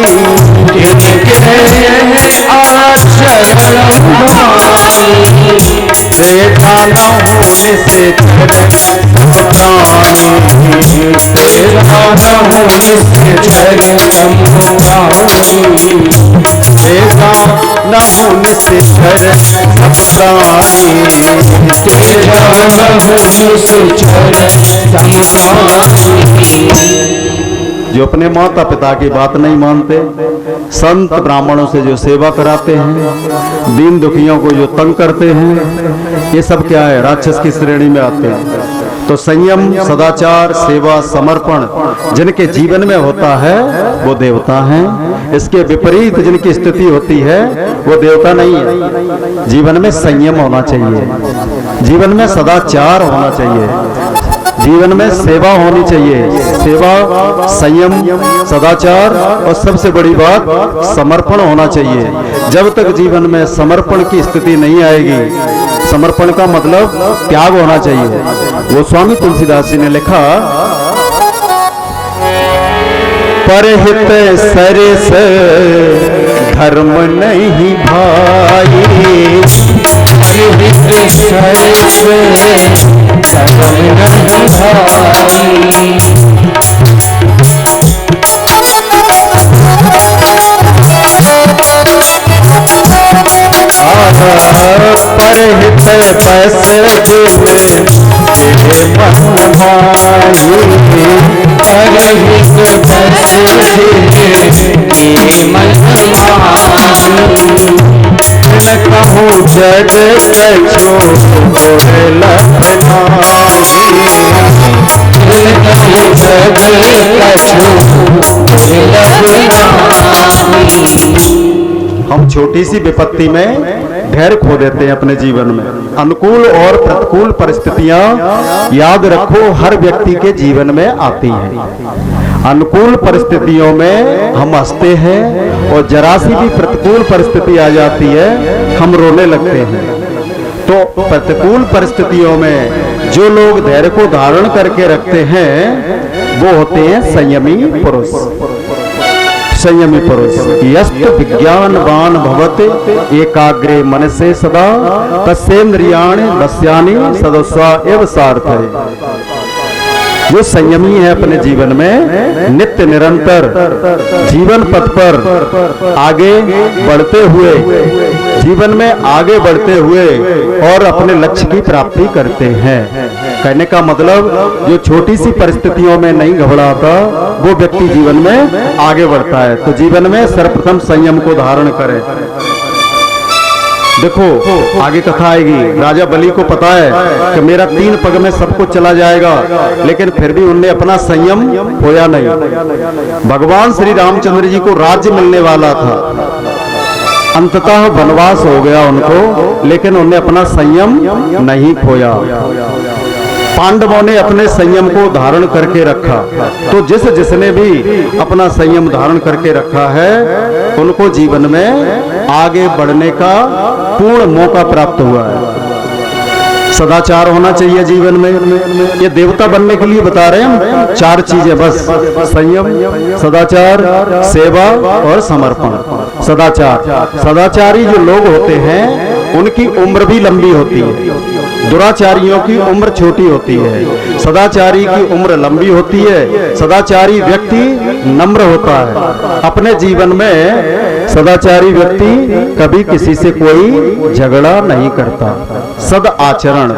जिनके आचरण भवानी, देखा न होने से प्राणी, देखा न होने से चरण प्राणी, देखा न होने से प्राणी, देखा न होने से चरण प्राणी। जो अपने माता पिता की बात नहीं मानते, संत ब्राह्मणों से जो सेवा कराते हैं, दीन दुखियों को जो तंग करते हैं, ये सब क्या है? राक्षस की श्रेणी में आते हैं। तो संयम, सदाचार, सेवा, समर्पण जिनके जीवन में होता है वो देवता हैं। इसके विपरीत जिनकी स्थिति होती है वो देवता नहीं है। जीवन में संयम होना चाहिए, जीवन में सदाचार होना चाहिए, जीवन में सेवा होनी चाहिए। सेवा, संयम, सदाचार और सबसे बड़ी बात समर्पण होना चाहिए। जब तक जीवन में समर्पण की स्थिति नहीं आएगी, समर्पण का मतलब त्याग होना चाहिए। वो स्वामी तुलसीदास जी ने लिखा, परहित सरिस धर्म नहीं भाई, परहित सरिस धर्म नहीं भाई, परहित पैसे दिल तेरे मन भाई, परहित पैसे तेरे मन भाई, कहूँ जग कछो लखनाई, कहूँ जग कछो लखनाई। हम छोटी सी विपत्ति में धैर्य खो देते हैं अपने जीवन में। अनुकूल और प्रतिकूल परिस्थितियां याद रखो हर व्यक्ति के जीवन में आती हैं। अनुकूल परिस्थितियों में हम हंसते हैं और जरा सी भी प्रतिकूल परिस्थिति आ जाती है हम रोने लगते हैं। तो प्रतिकूल परिस्थितियों में जो लोग धैर्य को धारण करके रखते हैं वो होते हैं संयमी पुरुष। संयमी पुरुष यस्त विज्ञानवान भवते एकाग्रे मन से सदा तस्येन्द्रियाणि वश्यानि सदस्वा एव सार्थये। जो संयमी है अपने जीवन में नित्य निरंतर जीवन पथ पर आगे बढ़ते हुए, जीवन में आगे बढ़ते हुए और अपने लक्ष्य की प्राप्ति करते हैं। कहने का मतलब जो छोटी सी परिस्थितियों में नहीं घबराता वो व्यक्ति जीवन में आगे बढ़ता है। तो जीवन में सर्वप्रथम संयम को धारण करें। देखो आगे कथा आएगी, राजा बलि को पता है कि मेरा 3 पग में सब कुछ चला जाएगा, लेकिन फिर भी उनने अपना संयम खोया नहीं। भगवान श्री रामचंद्र जी को राज्य मिलने वाला था, अंततः वनवास हो गया उनको, लेकिन उनने अपना संयम नहीं खोया। पांडवों ने अपने संयम को धारण करके रखा। तो जिसने भी अपना संयम धारण करके रखा है उनको जीवन में आगे बढ़ने का पूर्ण मौका प्राप्त हुआ है। सदाचार होना चाहिए जीवन में। ये देवता बनने के लिए बता रहे हैं 4 चीजें बस, संयम, सदाचार, सेवा और समर्पण। सदाचारी जो लोग होते हैं उनकी उम्र भी लंबी होती है, दुराचारियों की उम्र छोटी होती है। सदाचारी की उम्र लंबी होती है। सदाचारी व्यक्ति नम्र होता है। अपने जीवन में सदाचारी व्यक्ति कभी किसी से कोई झगड़ा नहीं करता। सद आचरण,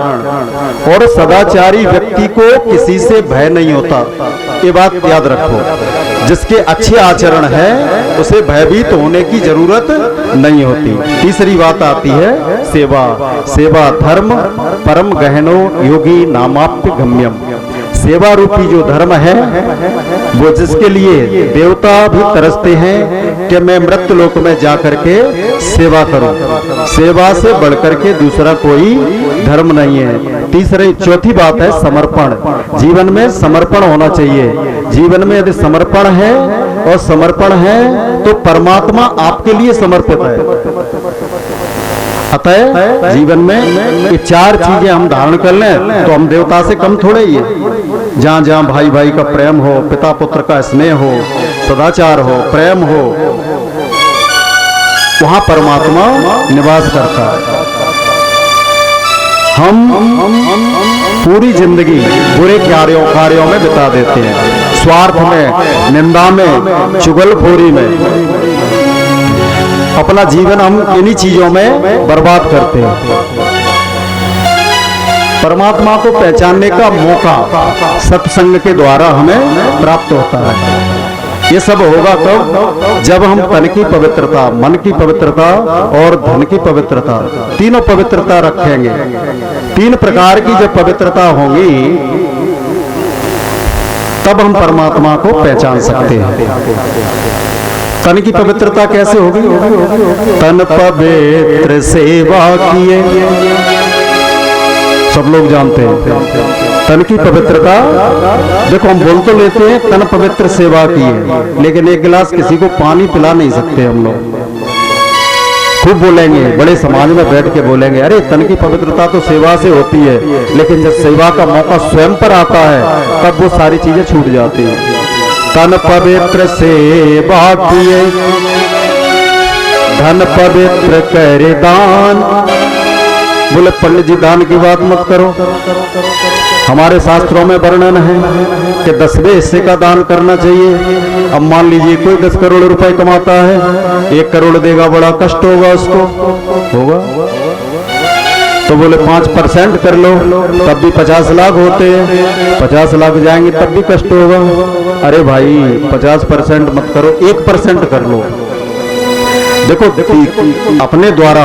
और सदाचारी व्यक्ति को किसी से भय नहीं होता। ये बात याद रखो। जिसके अच्छे आचरण है उसे भयभीत होने की जरूरत नहीं होती। तीसरी बात आती है सेवा। सेवा धर्म परम गहनो योगी नामाप्य गम्यम। सेवा रूपी जो धर्म है वो जिसके लिए देवता भी तरसते हैं कि मैं मृत्यु लोक में जाकर के सेवा करूं। सेवा से बढ़कर के दूसरा कोई धर्म नहीं है। चौथी बात है समर्पण। जीवन में समर्पण होना चाहिए। जीवन में यदि समर्पण है और समर्पण है तो परमात्मा आपके लिए समर्पित है। अतः जीवन में ये चार चीजें हम धारण कर लें तो हम देवता से कम थोड़े ही है। जहाँ जहाँ भाई भाई का प्रेम हो, पिता पुत्र का स्नेह हो, सदाचार हो, प्रेम हो, वहां परमात्मा निवास करता है। हम पूरी जिंदगी बुरे कार्यों में बिता देते हैं, स्वार्थ में, निंदा में, चुगलखोरी में। अपना जीवन हम इन्हीं चीजों में बर्बाद करते हैं। परमात्मा को पहचानने का मौका सत्संग के द्वारा हमें प्राप्त होता है। ये सब होगा तब जब हम तन की पवित्रता, मन की पवित्रता और धन की पवित्रता, तीनों पवित्रता रखेंगे। तीन प्रकार की जब पवित्रता होगी तब हम परमात्मा को पहचान सकते हैं। तन की पवित्रता कैसे होगी? तन पवित्र सेवा किए, सब लोग जानते हैं। तन की पवित्रता, देखो हम बोल तो लेते हैं तन पवित्र सेवा की है, लेकिन एक गिलास किसी को पानी पिला नहीं सकते हम लोग। खूब बोलेंगे, बड़े समाज में बैठ के बोलेंगे, अरे तन की पवित्रता तो सेवा से होती है, लेकिन जब सेवा का मौका स्वयं पर आता है तब वो सारी चीजें छूट जाती हैं। तन पवित्र सेवा किए, धन पवित्र करे दान। बोले पंडित जी दान की बात मत करो, हमारे शास्त्रों में वर्णन है कि 10वें हिस्से का दान करना चाहिए। अब मान लीजिए कोई 10 करोड़ रुपए कमाता है, 1 करोड़ देगा, बड़ा कष्ट होगा उसको, होगा तो बोले 5% कर लो, तब भी 50 लाख होते हैं, 50 लाख जाएंगे तब भी कष्ट होगा। अरे भाई 50% मत करो, 1% कर लो। देखो अपने द्वारा,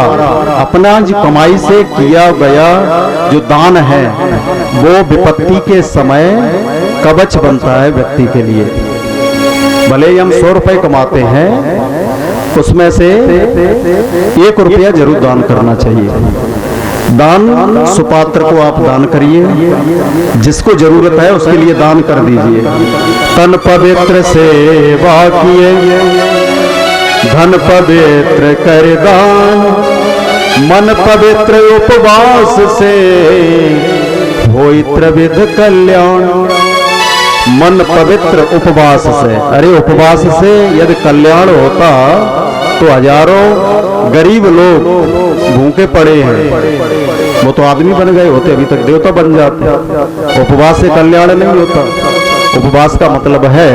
अपना जो कमाई से किया गया जो दान है वो विपत्ति के समय कवच बनता है व्यक्ति के लिए। भले ही हम 100 रुपए कमाते हैं, उसमें से 1 रुपया जरूर दान करना चाहिए। दान सुपात्र को आप दान करिए, जिसको जरूरत है उसके लिए दान कर दीजिए। तन पवित्र सेवा किए, धन पवित्र कर दान, मन पवित्र उपवास से होई त्रिविध कल्याण। मन पवित्र उपवास से, अरे उपवास से यदि कल्याण होता तो हजारों गरीब लोग भूखे पड़े हैं, वो तो आदमी बन गए होते, अभी तक देवता बन जाते। उपवास से कल्याण नहीं होता। उपवास का मतलब है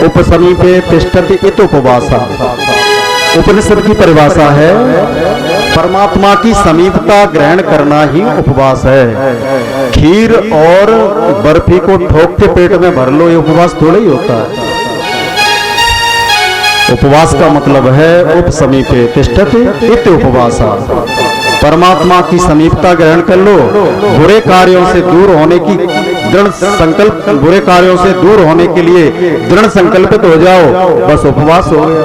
उपसमीपे तिष्ठति इत उपवासा। उपनिषद की परिभाषा है परमात्मा की समीपता ग्रहण करना ही उपवास है। खीर और बर्फी को ठोक के पेट में भर लो, ये उपवास थोड़ा ही होता है। उपवास का मतलब है उपसमीपे तिष्ठति इत उपवासा। परमात्मा की समीपता ग्रहण कर लो, बुरे कार्यों से दूर होने की दृढ़ संकल्प, बुरे कार्यों से दूर होने के लिए दृढ़ संकल्पित हो जाओ, बस उपवास हो गया।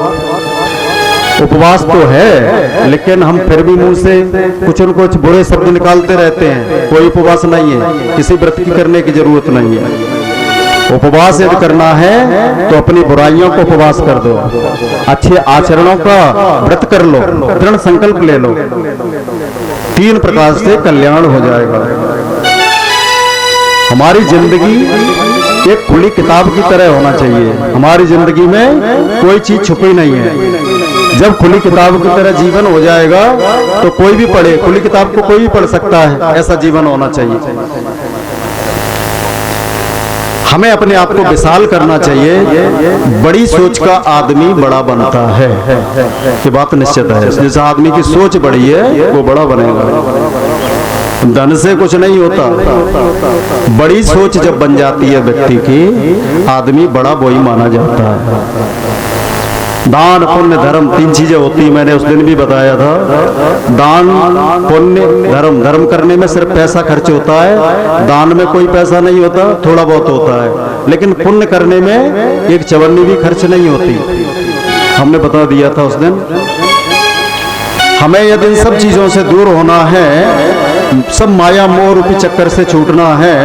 उपवास तो है, लेकिन हम फिर भी मुंह से कुछ न कुछ बुरे शब्द निकालते रहते हैं। कोई उपवास नहीं है, किसी व्रत की करने की जरूरत नहीं है। उपवास यदि करना है तो अपनी बुराइयों को उपवास कर दो, अच्छे आचरणों का व्रत कर लो, दृढ़ संकल्प ले लो, 3 प्रकार से कल्याण हो जाएगा। हमारी जिंदगी एक खुली किताब की तरह होना चाहिए। हमारी जिंदगी में कोई चीज छुपी नहीं है। जब खुली किताब की तरह जीवन हो जाएगा तो कोई भी पढ़े, खुली किताब को कोई भी पढ़ सकता है, ऐसा जीवन होना चाहिए। हमें अपने आप को विशाल करना चाहिए। बड़ी सोच का आदमी बड़ा बनता है, ये बात निश्चित है। जिस आदमी की सोच बड़ी है वो बड़ा बनेगा। धन से कुछ नहीं होता, बड़ी सोच जब बन जाती है व्यक्ति की, आदमी बड़ा वही माना जाता है। दान पुण्य धर्म 3 चीजें होती, मैंने उस दिन भी बताया था। दान पुण्य धर्म। धर्म करने में सिर्फ पैसा खर्च होता है, दान में कोई पैसा नहीं होता, थोड़ा बहुत होता है। लेकिन पुण्य करने में एक चवन्नी भी खर्च नहीं होती, हमने बता दिया था उस दिन। हमें यदि इन सब चीजों से दूर होना है, सब माया मोह रूपी चक्कर से छूटना है,